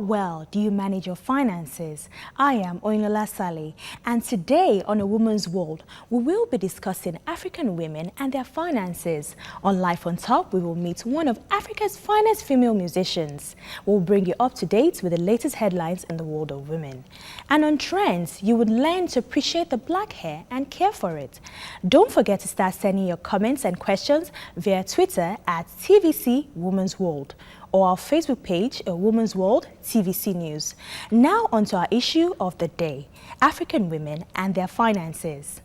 well do you manage your finances? I am Oyinlola Sale, and today on A Woman's World, we will be discussing African women and their finances. On Life on Top, we will meet one of Africa's finest female musicians. We'll bring you up to date with the latest headlines in the world of women. And on Trends, you would learn to appreciate the black hair and care for it. Don't forget to start sending your comments and questions via Twitter at TVC Women's World, or our Facebook page, A Woman's World TVC News. Now onto our issue of the day, African women and their finances.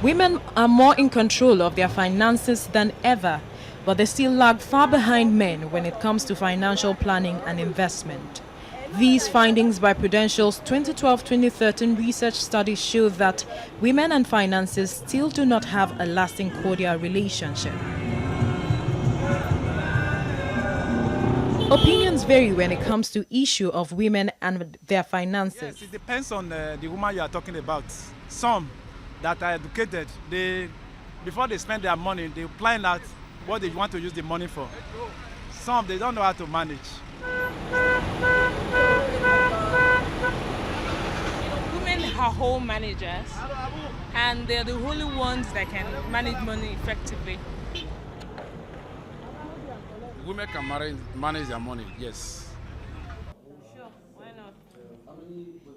Women are more in control of their finances than ever, but they still lag far behind men when it comes to financial planning and investment. These findings by Prudential's 2012-2013 research study show that women and finances still do not have a lasting cordial relationship. Opinions vary when it comes to issue of women and their finances. Yes, it depends on the woman you are talking about. Some that are educated, before they spend their money, they plan out what they want to use the money for. Some, they don't know how to manage. Women are home managers, and they're the only ones that can manage money effectively. Women can manage their money, yes. Sure, why not?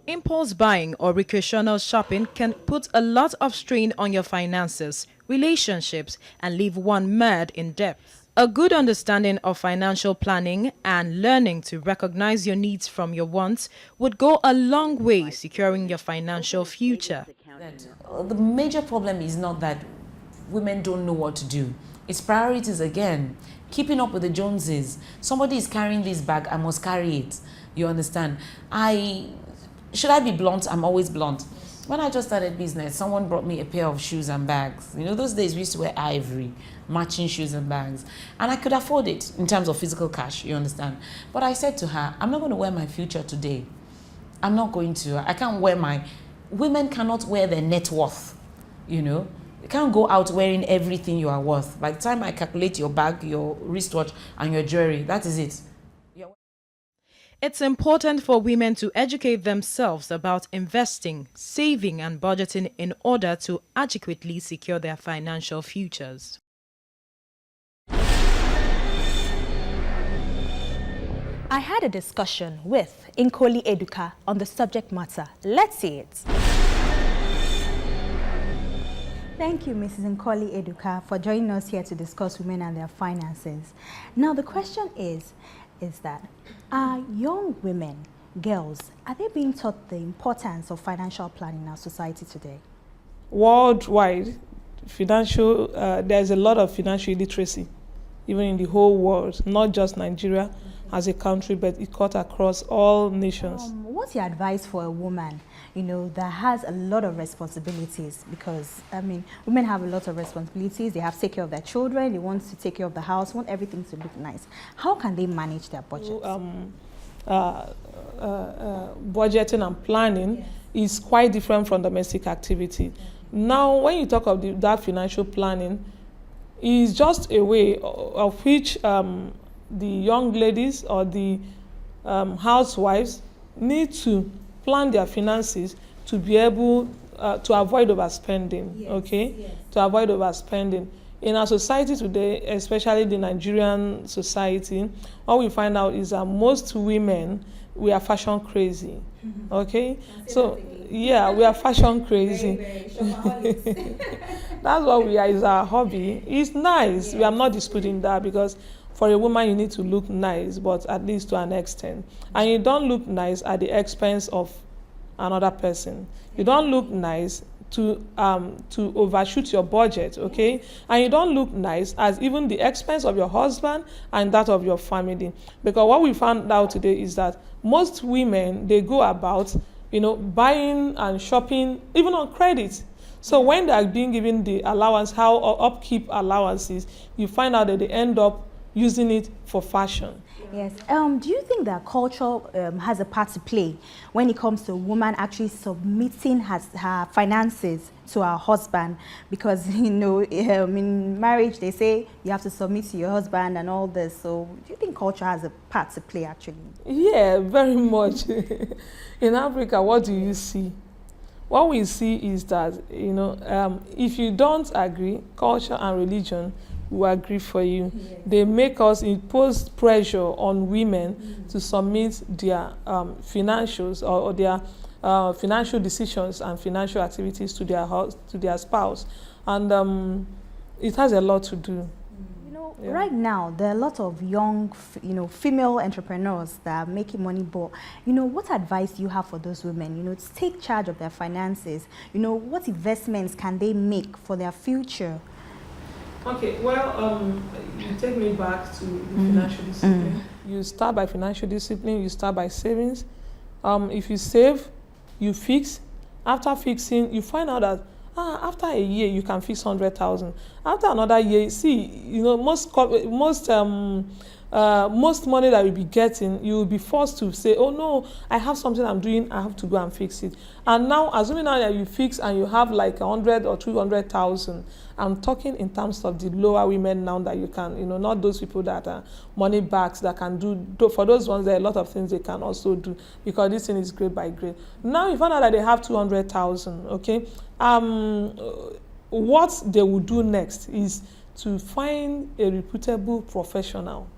Impulse buying or recreational shopping can put a lot of strain on your finances, relationships, and leave one mired in debt. A good understanding of financial planning and learning to recognize your needs from your wants would go a long way securing your financial future. The major problem is not that women don't know what to do. It's priorities again. Keeping up with the Joneses. Somebody is carrying this bag, I must carry it. You understand? Should I be blunt? I'm always blunt. When I just started business, someone brought me a pair of shoes and bags. You know, those days we used to wear ivory, matching shoes and bags. And I could afford it in terms of physical cash, you understand? But I said to her, I'm not going to wear my future today. I'm not going to. I can't wear women cannot wear their net worth, you know? You can't go out wearing everything you are worth. By the time I calculate your bag, your wristwatch, and your jewelry, that is it. It's important for women to educate themselves about investing, saving, and budgeting in order to adequately secure their financial futures. I had a discussion with Nkoli Eduka on the subject matter. Let's see it. Thank you, Mrs. Nkoli Eduka, for joining us here to discuss women and their finances. Now, the question is that are young women, girls, are they being taught the importance of financial planning in our society today? Worldwide, there's a lot of financial illiteracy, even in the whole world, not just Nigeria as a country, but it cut across all nations. What's your advice for a woman, you know, that has a lot of responsibilities? Because, I mean, women have a lot of responsibilities. They have to take care of their children. They want to take care of the house, want everything to look nice. How can they manage their budgets? Budgeting and planning is quite different from domestic activity. Now, when you talk of that financial planning, is just a way of which the young ladies or the housewives need to plan their finances to be able to avoid overspending, yes, okay? Yes. To avoid overspending. In our society today, especially the Nigerian society, what we find out is that most women, we are fashion crazy, okay? So, yeah, we are fashion crazy. That's what we are, is our hobby. It's nice. Yes. We are not disputing that, because for a woman, you need to look nice, but at least to an extent. And you don't look nice at the expense of another person. You don't look nice to overshoot your budget, okay? And you don't look nice as even the expense of your husband and that of your family. Because what we found out today is that most women, they go about, you know, buying and shopping, even on credit. So when they are being given the allowance, upkeep allowances, you find out that they end up using it for fashion. Yes. Do you think that culture has a part to play when it comes to a woman actually submitting her finances to her husband? Because, you know, in marriage, they say you have to submit to your husband and all this. So do you think culture has a part to play, actually? Yeah, very much. In Africa, what do you see? What we see is that, you know, if you don't agree, culture and religion will agree for you. Yes. They make us impose pressure on women to submit their financials or their financial decisions and financial activities to their spouse, and it has a lot to do. You know, right now there are a lot of young, female entrepreneurs that are making money. But you know, what advice do you have for those women? You know, to take charge of their finances. You know, what investments can they make for their future? Okay, well, you take me back to the financial discipline. You start by financial discipline, you start by savings. If you save, you fix. After fixing, you find out that after a year, you can fix 100,000. After another year, see, you know, most money that you'll be getting, you will be forced to say, oh no, I have something I'm doing, I have to go and fix it. And now, assuming now that you fix and you have like 100 or 200,000, I'm talking in terms of the lower women now that you can, you know, not those people that are money bags that can do, for those ones, there are a lot of things they can also do because this thing is grade by grade. Now you find out that they have 200,000, okay? What they will do next is to find a reputable professional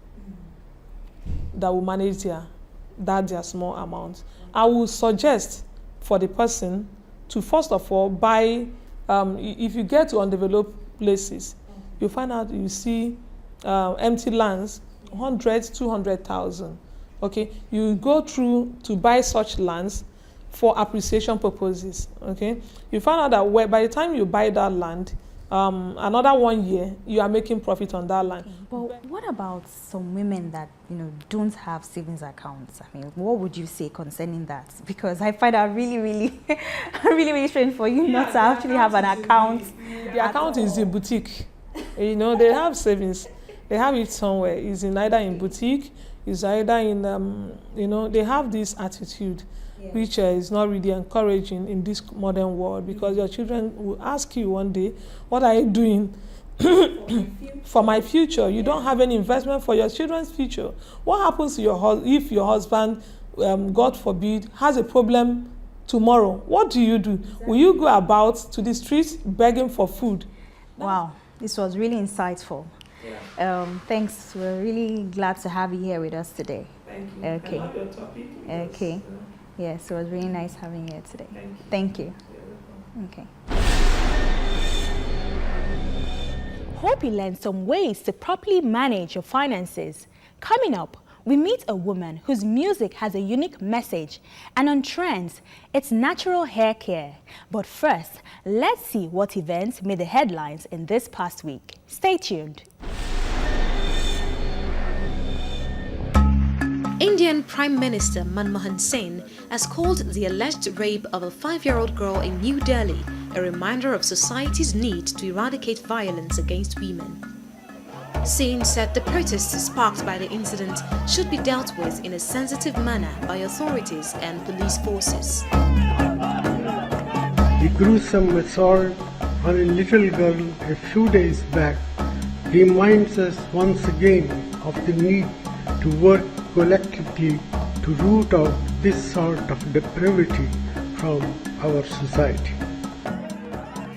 that will manage their small amount. I will suggest for the person to first of all buy, if you get to undeveloped places, you find out you see empty lands, 100, 200,000. Okay, you go through to buy such lands for appreciation purposes. Okay, you find out that by the time you buy that land, another 1 year, you are making profit on that land. Okay. But what about some women that, you know, don't have savings accounts? I mean, what would you say concerning that? Because I find that really, really strange for you not to actually have an account. The account is in boutique. You know, they have savings. They have it somewhere. It's either in boutique, it's either in, you know, they have this attitude. Yeah. Which is not really encouraging in this modern world, because your children will ask you one day, what are you doing for my future? You don't have any investment for your children's future. What happens to if your husband, God forbid, has a problem tomorrow? What do you do? Exactly. Will you go about to the streets begging for food? Wow, this was really insightful. Yeah. Thanks. We're really glad to have you here with us today. Thank you. Okay. I love your topic. Okay. Yes, it was really nice having you here today. Thank you. Okay. Hope you learned some ways to properly manage your finances. Coming up, we meet a woman whose music has a unique message, and on trends, it's natural hair care. But first, let's see what events made the headlines in this past week. Stay tuned. Indian Prime Minister Manmohan Singh has called the alleged rape of a 5-year-old girl in New Delhi a reminder of society's need to eradicate violence against women. Singh said the protests sparked by the incident should be dealt with in a sensitive manner by authorities and police forces. The gruesome assault on a little girl a few days back reminds us once again of the need to work collectively to root out this sort of depravity from our society.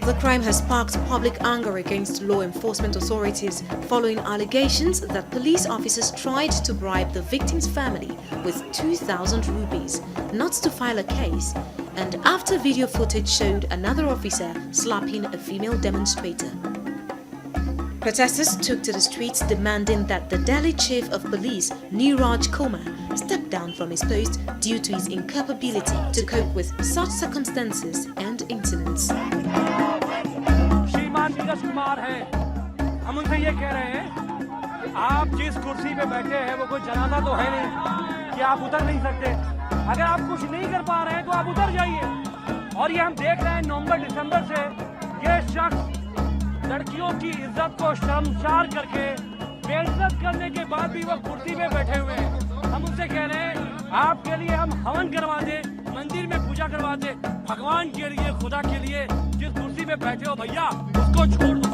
The crime has sparked public anger against law enforcement authorities following allegations that police officers tried to bribe the victim's family with 2,000 rupees not to file a case, and after video footage showed another officer slapping a female demonstrator. Protesters took to the streets demanding that the Delhi Chief of Police, Neeraj Kumar, step down from his post due to his incapability to cope with such circumstances and incidents. श्रीमान नीरज कुमार हैं, हम उनसे ये कह रहे हैं कि आप जिस कुर्सी पे बैठे हैं वो कोई जनाजा तो है नहीं कि आप उतर नहीं सकते। अगर आप कुछ नहीं कर पा रहे हैं तो आप उतर जाइए। और ये हम देख रहे हैं नवंबर दिसंबर से ये शख्स लड़कियों की इज्जत को शर्मसार करके बेइज्जत करने के बाद भी वो कुर्सी पे बैठे हुए हैं। हम उनसे कह रहे हैं आपके लिए हम हवन करवा दें, मंदिर में पूजा करवा दें, भगवान के लिए, खुदा के लिए जिस कुर्सी पे बैठे हो भैया उसको छोड़ दो।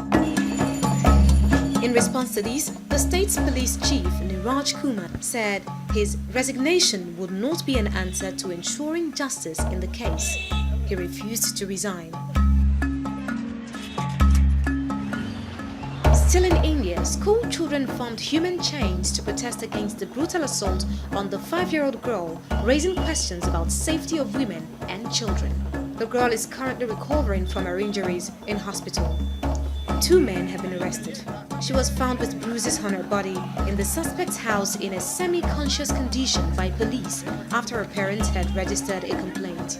In response to this, the state's police chief, Niraj Kumar, said his resignation would not be an answer to ensuring justice in the case. He refused to resign. Still in India, school children formed human chains to protest against the brutal assault on the 5-year-old girl, raising questions about safety of women and children. The girl is currently recovering from her injuries in hospital. 2 men have been arrested. She was found with bruises on her body in the suspect's house in a semi-conscious condition by police after her parents had registered a complaint.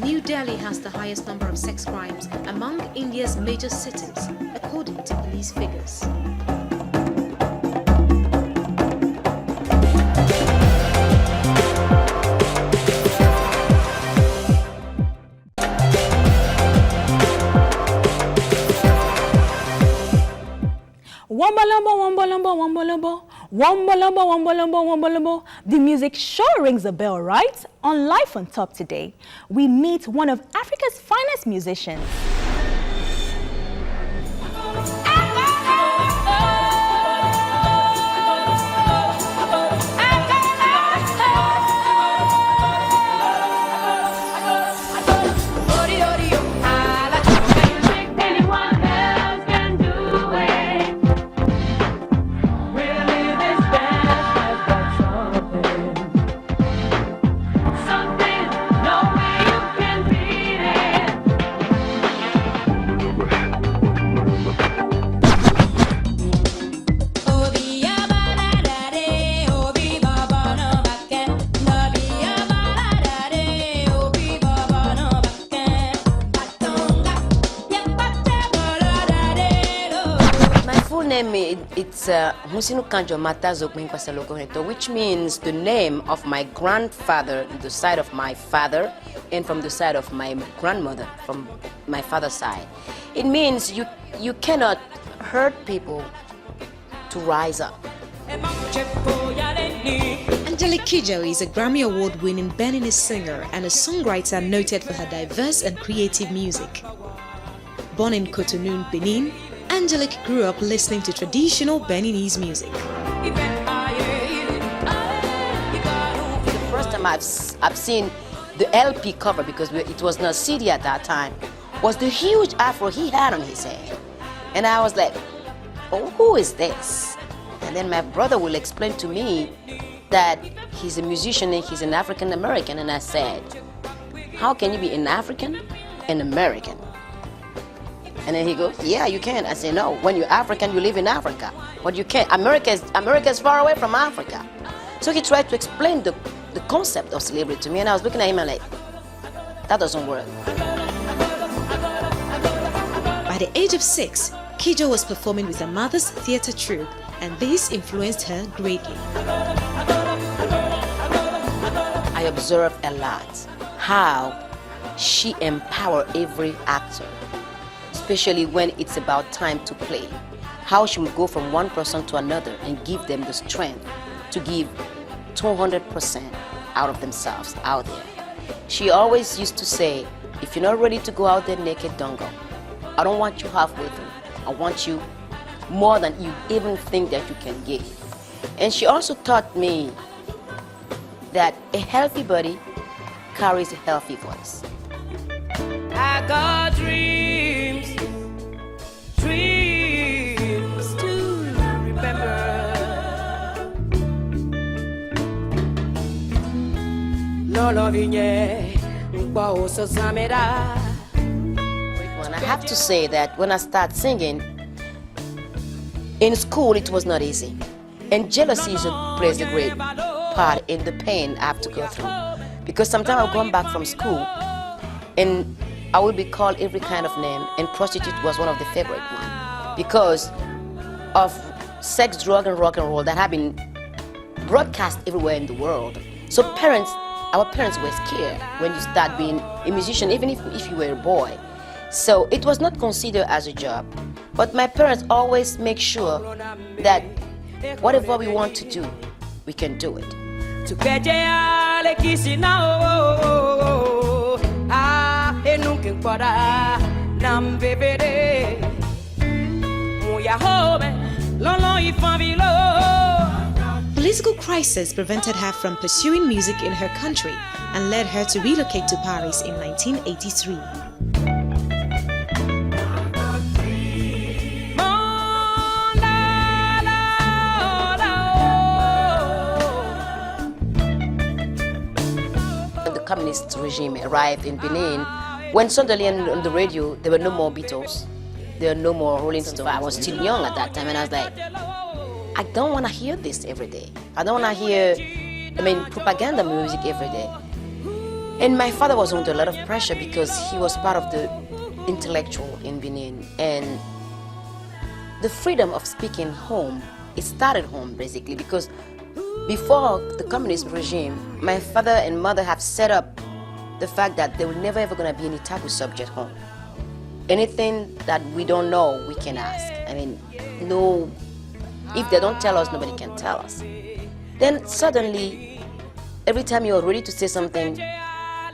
New Delhi has the highest number of sex crimes among India's major cities, according to police figures. Wombalombo, wombalombo, wombalombo, wombalombo, wombalombo, wombalombo. The music sure rings a bell, right? On Life on Top today, we meet one of Africa's finest musicians. It's Musinu Kanjo Matazo Kwinkwaselogoneto, which means the name of my grandfather, the side of my father, and from the side of my grandmother, from my father's side. It means you cannot hurt people to rise up. Angelique Kidjo is a Grammy Award-winning Beninese singer and a songwriter noted for her diverse and creative music. Born in Cotonou, Benin, Angelique grew up listening to traditional Beninese music. The first time I've seen the LP cover, because it was not CD at that time, was the huge afro he had on his head. And I was like, oh, who is this? And then my brother will explain to me that he's a musician and he's an African American. And I said, how can you be an African and American? And then he goes, yeah, you can. I say, no, when you're African, you live in Africa. But you can't. America is far away from Africa. So he tried to explain the concept of slavery to me, and I was looking at him and like, that doesn't work. By the age of 6, Kidjo was performing with her mother's theatre troupe, and this influenced her greatly. I observed a lot how she empowered every actor, especially when it's about time to play. How she would go from one person to another and give them the strength to give 200% out of themselves out there. She always used to say, if you're not ready to go out there naked, don't go. I don't want you halfway through. I want you more than you even think that you can give. And she also taught me that a healthy body carries a healthy voice. I got dreams to remember. I have to say that when I started singing, in school it was not easy. And jealousy plays a great part in the pain I have to go through. Because sometimes I'll come back from school and I will be called every kind of name, and prostitute was one of the favorite ones because of sex, drug, and rock and roll that have been broadcast everywhere in the world. So our parents were scared when you start being a musician, even if you were a boy. So it was not considered as a job. But my parents always make sure that whatever we want to do, we can do it. Political crisis prevented her from pursuing music in her country and led her to relocate to Paris in 1983. The communist regime arrived in Benin. When suddenly on the radio, there were no more Beatles, there were no more Rolling Stones. I was still young at that time, and I was like, I don't want to hear this every day. I don't want to hear, propaganda music every day. And my father was under a lot of pressure because he was part of the intellectual in Benin. And the freedom of speaking home, it started home basically, because before the communist regime, my father and mother have set up the fact that there will never ever going to be any taboo subject home. Anything that we don't know, we can ask. No, if they don't tell us, nobody can tell us. Then suddenly, every time you're ready to say something,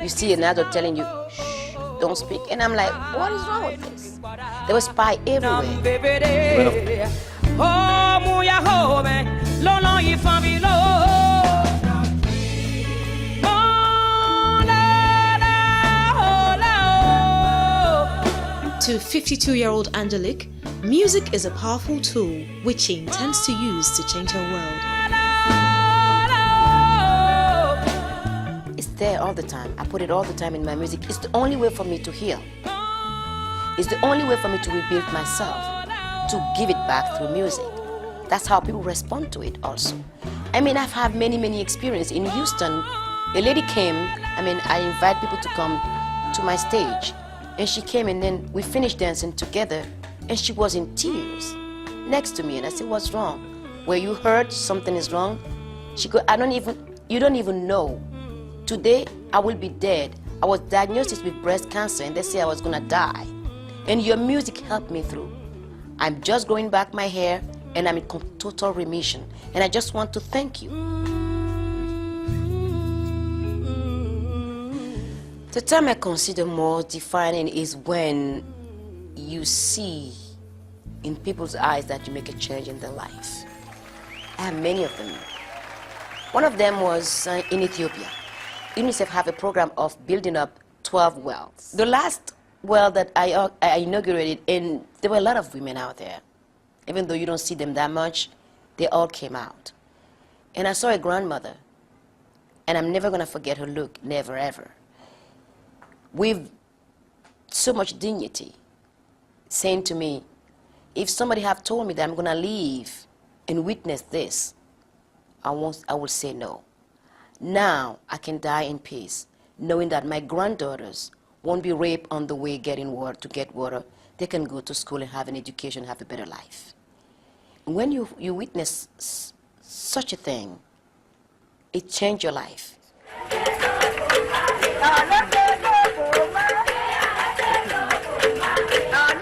you see an adult telling you, shh, don't speak. And I'm like, what is wrong with this? There was spy everywhere. To 52-year-old Angelique, music is a powerful tool which she intends to use to change her world. It's there all the time. I put it all the time in my music. It's the only way for me to heal. It's the only way for me to rebuild myself, to give it back through music. That's how people respond to it also. I've had many experiences. In Houston, a lady came, I invite people to come to my stage. And she came and then we finished dancing together and she was in tears next to me. And I said, what's wrong? Were you hurt? Something is wrong? She goes, you don't even know. Today, I will be dead. I was diagnosed with breast cancer and they say I was gonna die. And your music helped me through. I'm just growing back my hair and I'm in total remission. And I just want to thank you. The time I consider more defining is when you see in people's eyes that you make a change in their life. I have many of them. One of them was in Ethiopia. UNICEF have a program of building up 12 wells. The last well that I inaugurated, and there were a lot of women out there. Even though you don't see them that much, they all came out. And I saw a grandmother, and I'm never gonna forget her look, never ever. With so much dignity, saying to me, if somebody have told me that I'm gonna leave and witness this, I will say no. Now I can die in peace, knowing that my granddaughters won't be raped on the way getting water, to get water. They can go to school and have an education, have a better life. When you witness such a thing, it changed your life.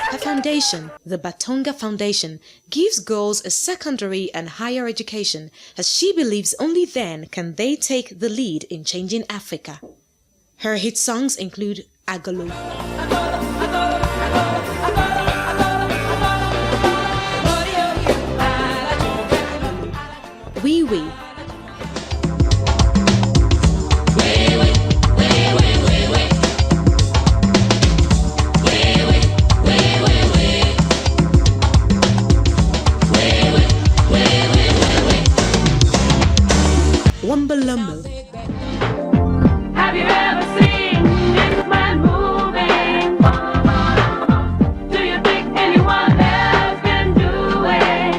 Her foundation, the Batonga Foundation, gives girls a secondary and higher education, as she believes only then can they take the lead in changing Africa. Her hit songs include Agolo, Wee Wee, Wumbalumba. Have you ever seen this man moving? Do you think anyone else can do it?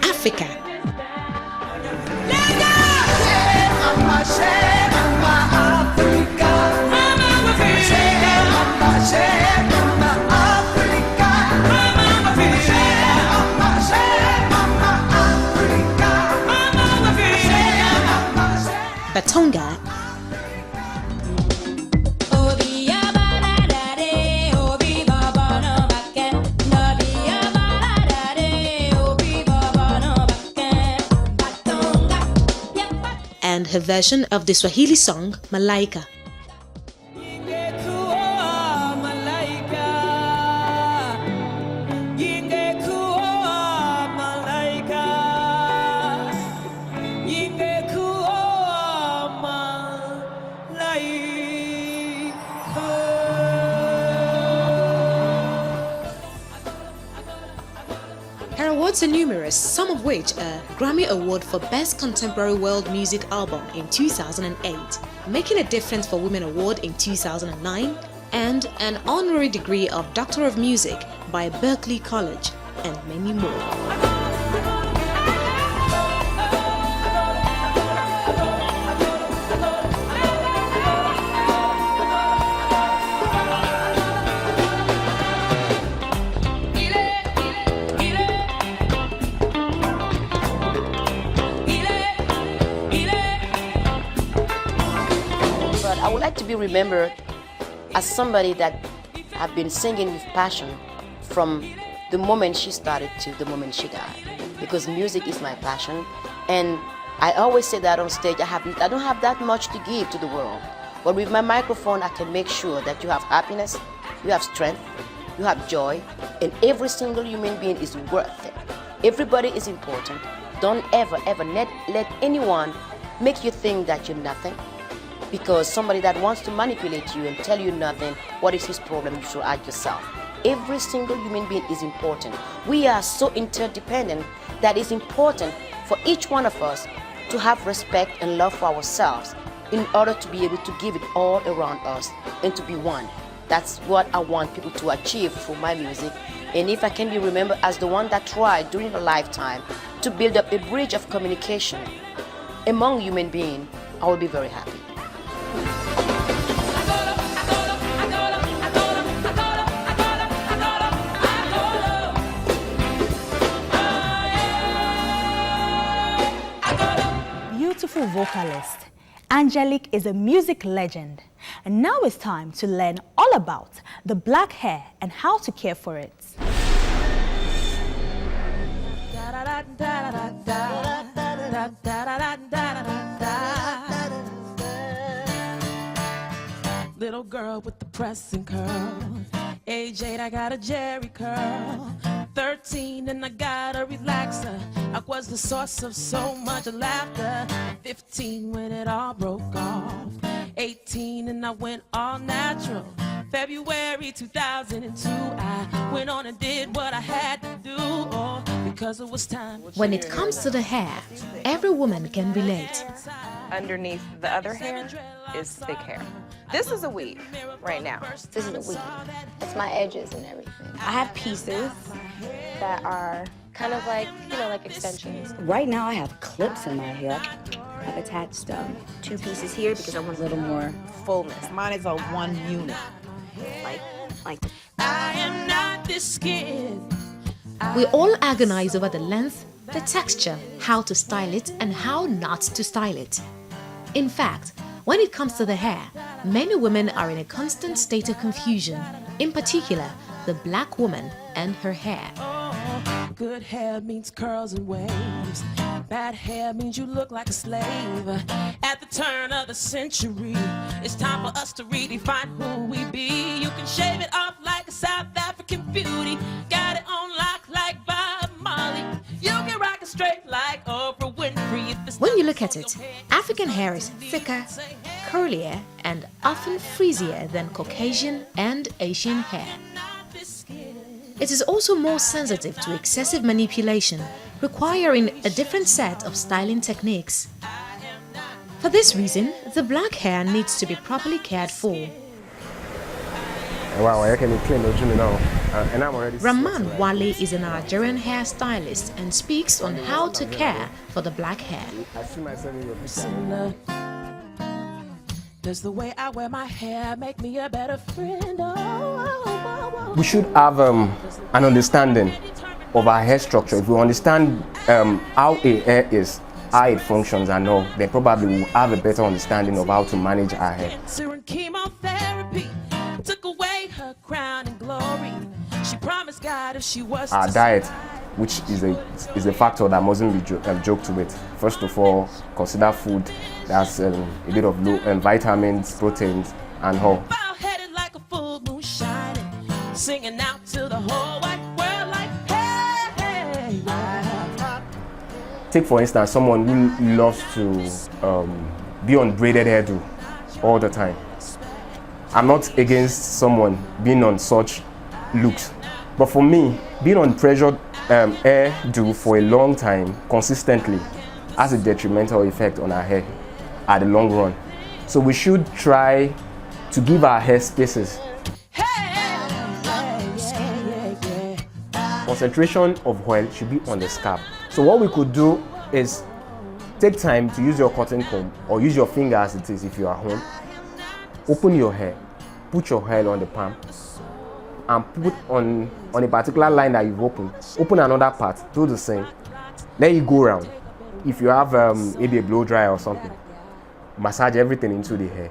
Africa. Batonga. her version of the Swahili song Malaika. Her awards are numerous, some of which are Grammy Award for Best Contemporary World Music Album in 2008, Making a Difference for Women Award in 2009, and an honorary degree of Doctor of Music by Berklee College, and many more. I would like to be remembered as somebody that have been singing with passion from the moment she started to the moment she died, because music is my passion, and I always say that on stage. I don't have that much to give to the world, but with my microphone I can make sure that you have happiness, you have strength, you have joy, and every single human being is worth it. Everybody is important. Don't ever let anyone make you think that you're nothing. Because somebody that wants to manipulate you and tell you nothing, what is his problem, you should ask yourself. Every single human being is important. We are so interdependent that it's important for each one of us to have respect and love for ourselves in order to be able to give it all around us and to be one. That's what I want people to achieve through my music. And if I can be remembered as the one that tried during a lifetime to build up a bridge of communication among human beings, I will be very happy. Beautiful vocalist. Angelique is a music legend. And now it's time to learn all about the black hair and how to care for it. Little girl with the pressing curl. Age 8, I got a Jerry curl. 13 and I got a relaxer. I was the source of so much laughter. 15 when it all broke off. 18 and I went all natural. February 2002, I went on and did what I had to do, oh, because it was time. When it comes to the hair, every woman can relate. Underneath the other hair is thick hair. This is a weave right now. This is a weave. It's my edges and everything. I have pieces that are kind of like, like extensions. Right now I have clips in my hair. I've attached 2 pieces here because I want a little more fullness. Mine is a 1 unit. Like. I am not this skin. We all agonize over the length, the texture, how to style it, and how not to style it. In fact, when it comes to the hair, many women are in a constant state of confusion, in particular, the black woman and her hair. Good hair means curls and waves. Bad hair means you look like a slave. At the turn of the century, it's time for us to redefine who we be. You can shave it off like a South African beauty. Got it on lock like Bob Marley. You can rock it straight like Oprah Winfrey. When you look at it, African hair is thicker, curlier, and often frizzier than Caucasian and Asian hair. It is also more sensitive to excessive manipulation, requiring a different set of styling techniques. For this reason, the black hair needs to be properly cared for. Rahman Wale is a Nigerian hairstylist and speaks on how to care for the black hair. Does the way I wear my hair make me a better friend? We should have an understanding of our hair structure. If we understand how a hair is, how it functions and all, then probably we'll have a better understanding of how to manage our hair. Chemotherapy took away her crown and glory. She promised God if she was Our diet which is a factor that mustn't be joked with. First of all, consider food. That's a bit of low vitamins, proteins, and all. Headed like a full moon shining, singing out to the whole wide world like, hey, yeah. Take for instance someone who loves to be on braided hairdo all the time. I'm not against someone being on such looks, but for me, being on pressured hairdo for a long time consistently has a detrimental effect on our hair at the long run. So we should try to give our hair spaces. Concentration of oil should be on the scalp. So what we could do is take time to use your cotton comb or use your finger as it is if you are home. Open your hair, put your hair on the palm, and put on a particular line that you've opened. Open another part, do the same. Let it go around. If you have maybe a blow dryer or something, massage everything into the hair.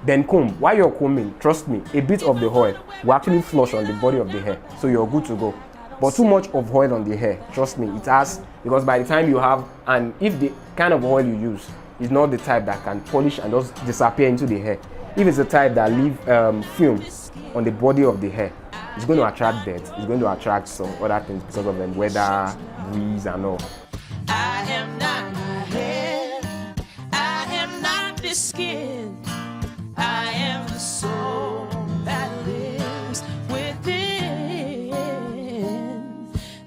Then comb. While you're combing, trust me, a bit of the oil will actually flush on the body of the hair, so you're good to go. But too much of oil on the hair, trust me, it has, because by the time you have, and if the kind of oil you use is not the type that can polish and just disappear into the hair, if it's the type that leave film on the body of the hair, it's going to attract dirt, it's going to attract some other things because of the weather, breeze and all. I am not my head, I am not the skin, I am the soul that lives within.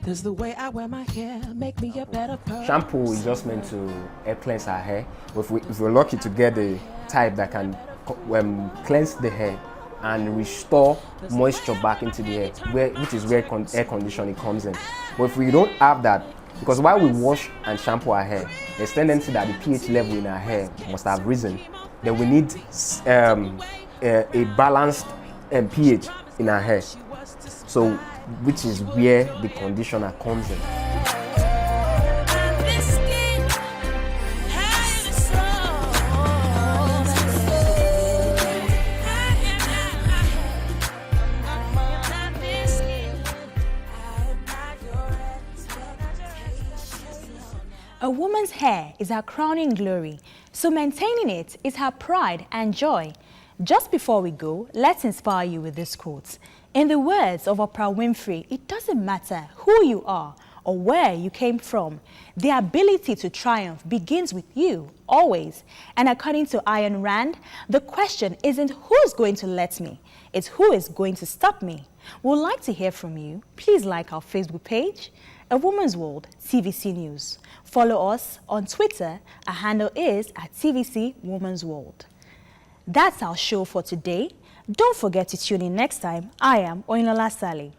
Does the way I wear my hair make me a better person? Shampoo is just meant to help cleanse our hair. If we're lucky to get a type that can cleanse the hair and restore moisture back into the hair, which is where air conditioning comes in. But if we don't have that, because while we wash and shampoo our hair, there's tendency that the pH level in our hair must have risen. Then we need a balanced pH in our hair. So, which is where the conditioner comes in. A woman's hair is her crowning glory, so maintaining it is her pride and joy. Just before we go, let's inspire you with this quote. In the words of Oprah Winfrey, it doesn't matter who you are or where you came from. The ability to triumph begins with you, always. And according to Ayn Rand, the question isn't who's going to let me, it's who is going to stop me. We'd like to hear from you. Please like our Facebook page, A Woman's World TVC News. Follow us on Twitter. Our handle is @TVC Woman's World. That's our show for today. Don't forget to tune in next time. I am Oyinlola Sally.